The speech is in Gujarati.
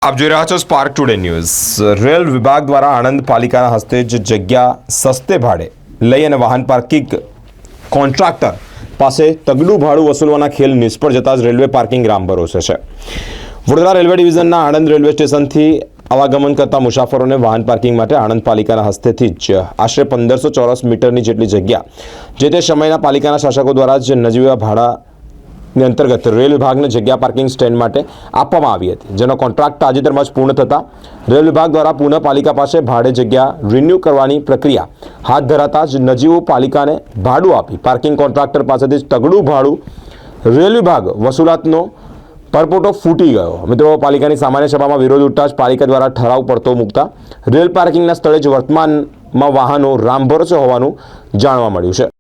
આપ જોઈ રહ્યા છો સ્પાર્ક ટુડે ન્યૂઝ। રેલ વિભાગ દ્વારા આણંદ પાલિકાના હસ્તે જ જગ્યા સસ્તે ભાડે લઈ અને વાહન પાર્કિંગ કોન્ટ્રાક્ટર પાસે તગડું ભાડું વસૂલવાના ખેલ નિષ્ફળ જતા જ રેલવે પાર્કિંગ રામભરોસે છે। વડોદરા રેલવે ડિવિઝનના આણંદ રેલવે સ્ટેશનથી આવાગમન કરતા મુસાફરોને વાહન પાર્કિંગ માટે આણંદ પાલિકાના હસ્તેથી જ આશરે 1500 ચોરસ મીટરની જેટલી જગ્યા જે તે સમયના પાલિકાના શાસકો દ્વારા જ નજીવા ભાડા અંતર્ગત રેલ વિભાગને જગ્યા પાર્કિંગ સ્ટેન્ડ માટે આપવામાં આવી હતી, જેનો કોન્ટ્રાક્ટ તાજેતરમાં જ પૂર્ણ થતાં રેલ વિભાગ દ્વારા પુનઃ પાલિકા પાસે ભાડે જગ્યા રિન્યૂ કરવાની પ્રક્રિયા હાથ ધરાતા જ નજીવું પાલિકાને ભાડું આપી પાર્કિંગ કોન્ટ્રાક્ટર પાસેથી જ તગડું ભાડું રેલ વિભાગ વસૂલાતનો પરપોટો ફૂટી ગયો। મિત્રો, પાલિકાની સામાન્ય સભામાં વિરોધ ઉઠતા જ પાલિકા દ્વારા ઠરાવ પડતો મૂકતા રેલ પાર્કિંગના સ્થળે જ વર્તમાનમાં વાહનો રામભરોસે હોવાનું જાણવા મળ્યું છે।